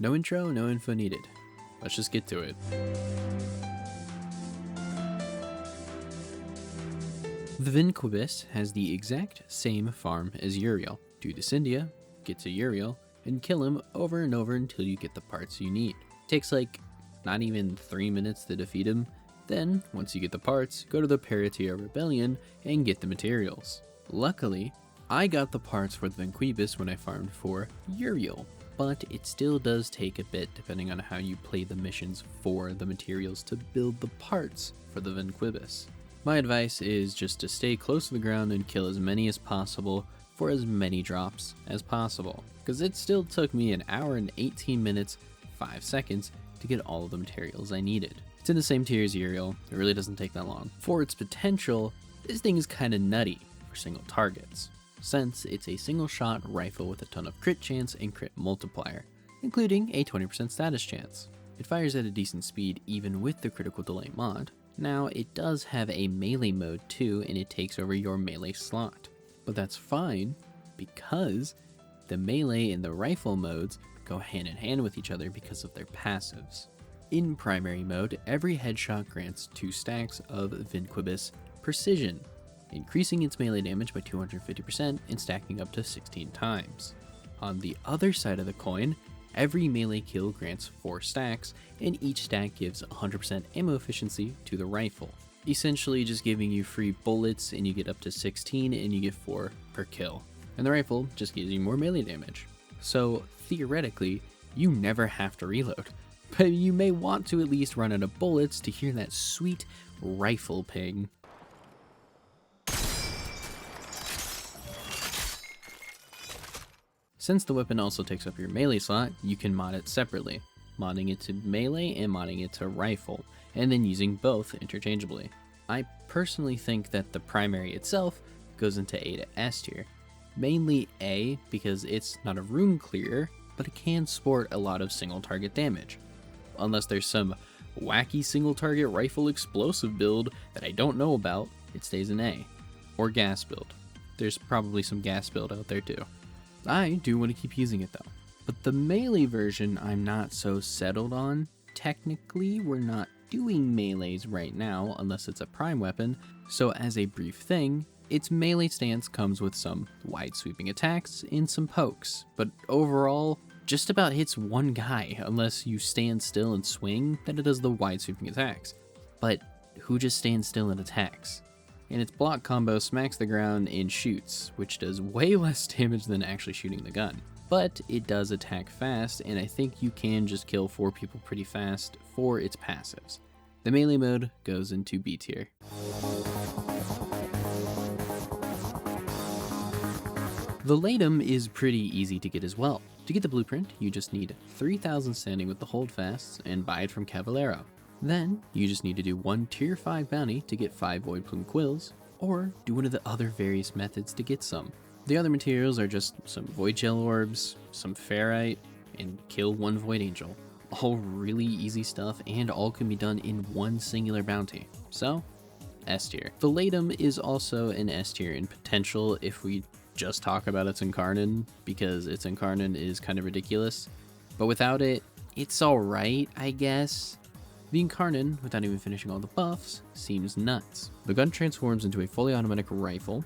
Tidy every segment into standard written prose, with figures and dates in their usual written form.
No intro, no info needed. Let's just get to it. The Vinquibus has the exact same farm as Uriel. Do this India, get to Uriel, and kill him over and over until you get the parts you need. Takes like not even 3 minutes to defeat him. Then, once you get the parts, go to the Paratia Rebellion and get the materials. Luckily, I got the parts for the Vinquibus when I farmed for Uriel, but it still does take a bit depending on how you play the missions for the materials to build the parts for the Vinquibus. My advice is just to stay close to the ground and kill as many as possible for as many drops as possible, because it still took me 1 hour and 18 minutes, 5 seconds to get all of the materials I needed. It's in the same tier as Uriel, it really doesn't take that long. For its potential, this thing is kinda nutty for single targets, since it's a single shot rifle with a ton of crit chance and crit multiplier, including a 20% status chance. It fires at a decent speed even with the critical delay mod. Now, it does have a melee mode too, and it takes over your melee slot. But that's fine, because the melee and the rifle modes go hand in hand with each other because of their passives. In primary mode, every headshot grants 2 stacks of Vinquibus Precision, increasing its melee damage by 250% and stacking up to 16 times. On the other side of the coin, every melee kill grants 4 stacks, and each stack gives 100% ammo efficiency to the rifle, essentially just giving you free bullets, and you get up to 16 and you get 4 per kill. And the rifle just gives you more melee damage. So theoretically, you never have to reload, but you may want to at least run out of bullets to hear that sweet rifle ping. Since the weapon also takes up your melee slot, you can mod it separately, modding it to melee and modding it to rifle, and then using both interchangeably. I personally think that the primary itself goes into A to S tier. Mainly A because it's not a room clearer, but it can sport a lot of single target damage. Unless there's some wacky single target rifle explosive build that I don't know about, it stays in A. Or gas build. There's probably some gas build out there too. I do want to keep using it though. But the melee version I'm not so settled on. Technically, we're not doing melees right now unless it's a prime weapon, so as a brief thing, its melee stance comes with some wide sweeping attacks and some pokes, but overall, just about hits one guy unless you stand still and swing, then it does the wide sweeping attacks. But who just stands still and attacks? And its block combo smacks the ground and shoots, which does way less damage than actually shooting the gun. But it does attack fast, and I think you can just kill 4 people pretty fast for its passives. The melee mode goes into B tier. The Laetum is pretty easy to get as well. To get the blueprint, you just need 3,000 standing with the holdfasts and buy it from Cavallero. Then, you just need to do 1 tier 5 bounty to get 5 Void Plume Quills, or do one of the other various methods to get some. The other materials are just some Void Gel Orbs, some Ferrite, and kill 1 Void Angel. All really easy stuff, and all can be done in 1 singular bounty. So, S tier. The Laetum is also an S tier in potential if we just talk about its Incarnon, because its Incarnon is kind of ridiculous. But without it, it's alright, I guess. The Incarnon, without even finishing all the buffs, seems nuts. The gun transforms into a fully automatic rifle.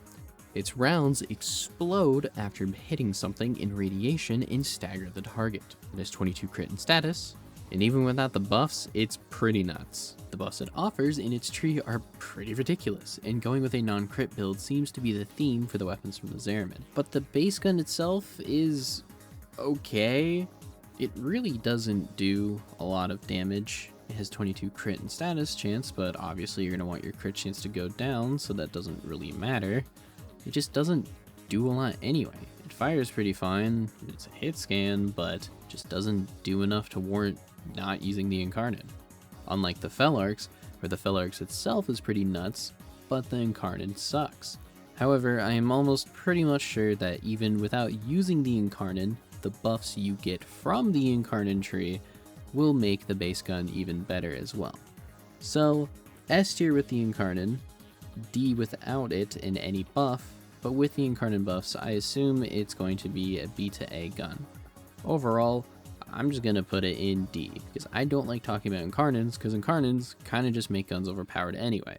Its rounds explode after hitting something in radiation and stagger the target. It has 22 crit and status, and even without the buffs, it's pretty nuts. The buffs it offers in its tree are pretty ridiculous, and going with a non-crit build seems to be the theme for the weapons from the Zeramin. But the base gun itself is okay. It really doesn't do a lot of damage. It has 22 crit and status chance, but obviously you're going to want your crit chance to go down, so that doesn't really matter. It just doesn't do a lot anyway. It fires pretty fine, it's a hit scan, but just doesn't do enough to warrant not using the Incarnon. Unlike the Felarx, where the Felarx itself is pretty nuts, but the Incarnon sucks. However, I am almost pretty much sure that even without using the Incarnon, the buffs you get from the Incarnon tree will make the base gun even better as well. So, S tier with the Incarnon, D without it in any buff, but with the Incarnon buffs, I assume it's going to be a B to A gun. Overall, I'm just gonna put it in D, because I don't like talking about Incarnins, because Incarnins kind of just make guns overpowered anyway.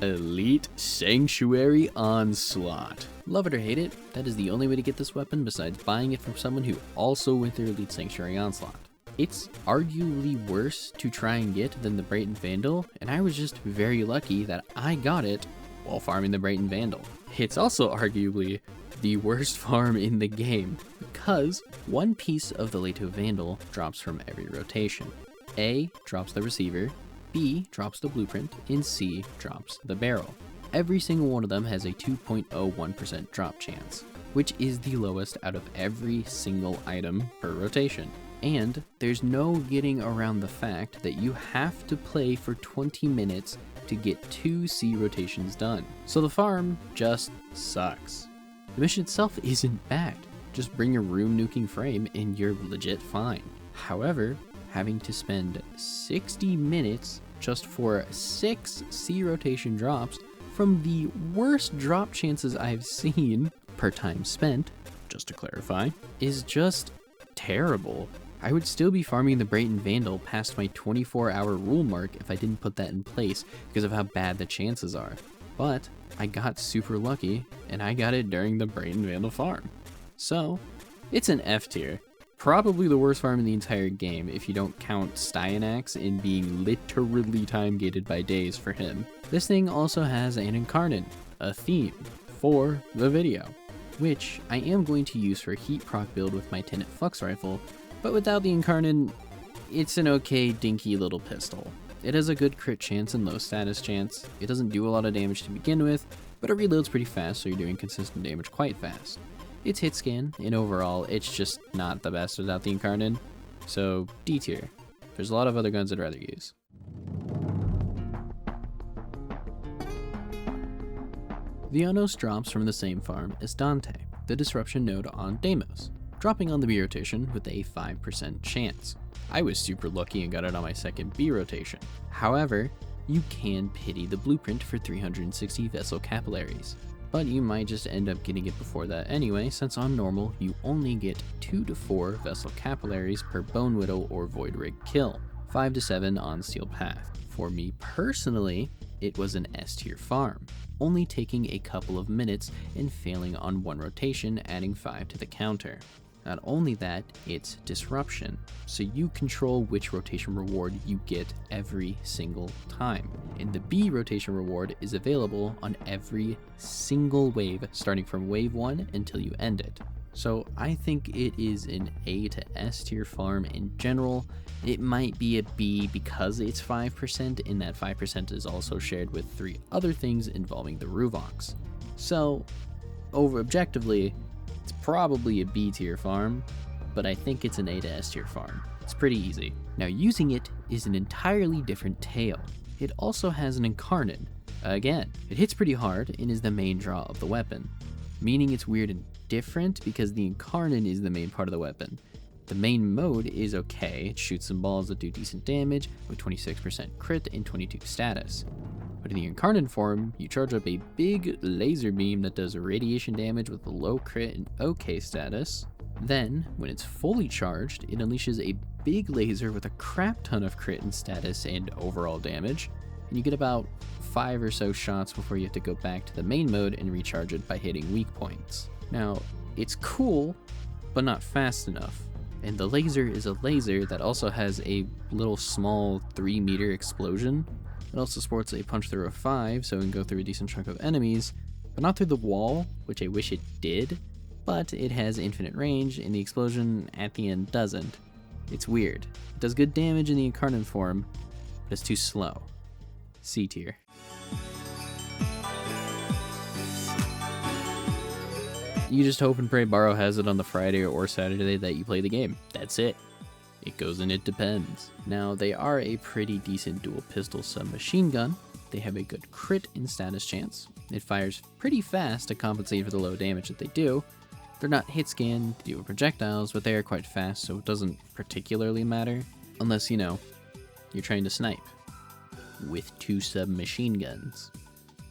Elite Sanctuary Onslaught. Love it or hate it, that is the only way to get this weapon besides buying it from someone who also went through Elite Sanctuary Onslaught. It's arguably worse to try and get than the Brayton Vandal, and I was just very lucky that I got it while farming the Brayton Vandal. It's also arguably the worst farm in the game, because one piece of the Lato Vandal drops from every rotation. A drops the receiver, B drops the blueprint, and C drops the barrel. Every single one of them has a 2.01% drop chance, which is the lowest out of every single item per rotation. And there's no getting around the fact that you have to play for 20 minutes to get 2 C rotations done. So the farm just sucks. The mission itself isn't bad. Just bring your room nuking frame and you're legit fine. However, having to spend 60 minutes just for 6 C rotation drops from the worst drop chances I've seen per time spent, just to clarify, is just terrible. I would still be farming the Brayton Vandal past my 24-hour rule mark if I didn't put that in place because of how bad the chances are. But I got super lucky, and I got it during the Brayton Vandal farm. So, it's an F tier. Probably the worst farm in the entire game if you don't count Styanax in being literally time-gated by days for him. This thing also has an Incarnate, a theme, for the video, which I am going to use for a heat proc build with my Tenet Flux Rifle, but without the Incarnate, it's an okay dinky little pistol. It has a good crit chance and low status chance, it doesn't do a lot of damage to begin with, but it reloads pretty fast so you're doing consistent damage quite fast. It's hit scan, and overall, it's just not the best without the Incarnate, so D tier. There's a lot of other guns I'd rather use. The Onos drops from the same farm as Dante, the disruption node on Deimos, dropping on the B rotation with a 5% chance. I was super lucky and got it on my second B rotation. However, you can pity the blueprint for 360 vessel capillaries, but you might just end up getting it before that anyway, since on normal you only get 2 to 4 vessel capillaries per Bone Whittle or Void Rig kill, 5 to 7 on Steel Path. For me personally, it was an S tier farm, only taking a couple of minutes and failing on one rotation, adding 5 to the counter. Not only that, it's disruption, so you control which rotation reward you get every single time. And the B rotation reward is available on every single wave, starting from wave 1 until you end it. So I think it is an A to S tier farm in general. It might be a B because it's 5%, and that 5% is also shared with 3 other things involving the Ruvox. So, objectively, it's probably a B tier farm, but I think it's an A to S tier farm. It's pretty easy. Now using it is an entirely different tale. It also has an Incarnate. Again, it hits pretty hard and is the main draw of the weapon, meaning it's weird and different because the Incarnate is the main part of the weapon. The main mode is okay, it shoots some balls that do decent damage with 26% crit and 22 status. But in the Incarnate form, you charge up a big laser beam that does radiation damage with a low crit and okay status. Then, when it's fully charged, it unleashes a big laser with a crap ton of crit and status and overall damage, and you get about 5 or so shots before you have to go back to the main mode and recharge it by hitting weak points. Now, it's cool, but not fast enough. And the laser is a laser that also has a little small 3-meter explosion. It also sports a punch through of 5, so it can go through a decent chunk of enemies, but not through the wall, which I wish it did, but it has infinite range, and the explosion at the end doesn't. It's weird. It does good damage in the Incarnate form, but it's too slow. C tier. You just hope and pray Barrow has it on the Friday or Saturday that you play the game. That's it. It goes and it depends. Now, they are a pretty decent dual pistol submachine gun. They have a good crit and status chance. It fires pretty fast to compensate for the low damage that they do. They're not hit scan, deal with projectiles, but they are quite fast, so it doesn't particularly matter. Unless, you know, you're trying to snipe with 2 submachine guns.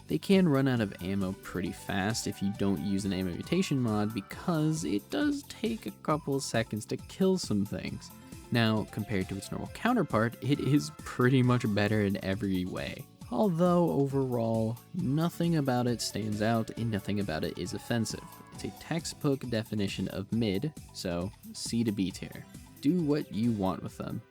They can run out of ammo pretty fast if you don't use an ammo mutation mod, because it does take a couple seconds to kill some things. Now, compared to its normal counterpart, it is pretty much better in every way. Although overall, nothing about it stands out and nothing about it is offensive. It's a textbook definition of mid, so C to B tier. Do what you want with them.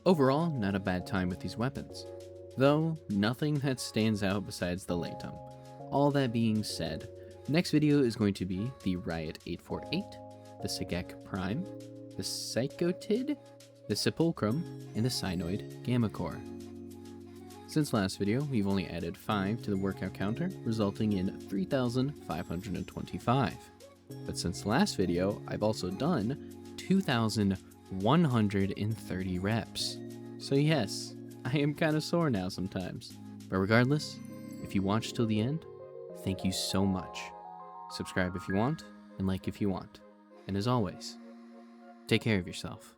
Overall, not a bad time with these weapons. Though, nothing that stands out besides the Laetum. All that being said, next video is going to be the Riot 848, the Sagek Prime, the Psychotid, the Sepulchrum, and the Cynoid Gamma Core. Since last video, we've only added 5 to the workout counter, resulting in 3,525. But since last video, I've also done 2,130 reps. So yes, I am kinda sore now sometimes. But regardless, if you watched till the end, thank you so much. Subscribe if you want, and like if you want. And as always, take care of yourself.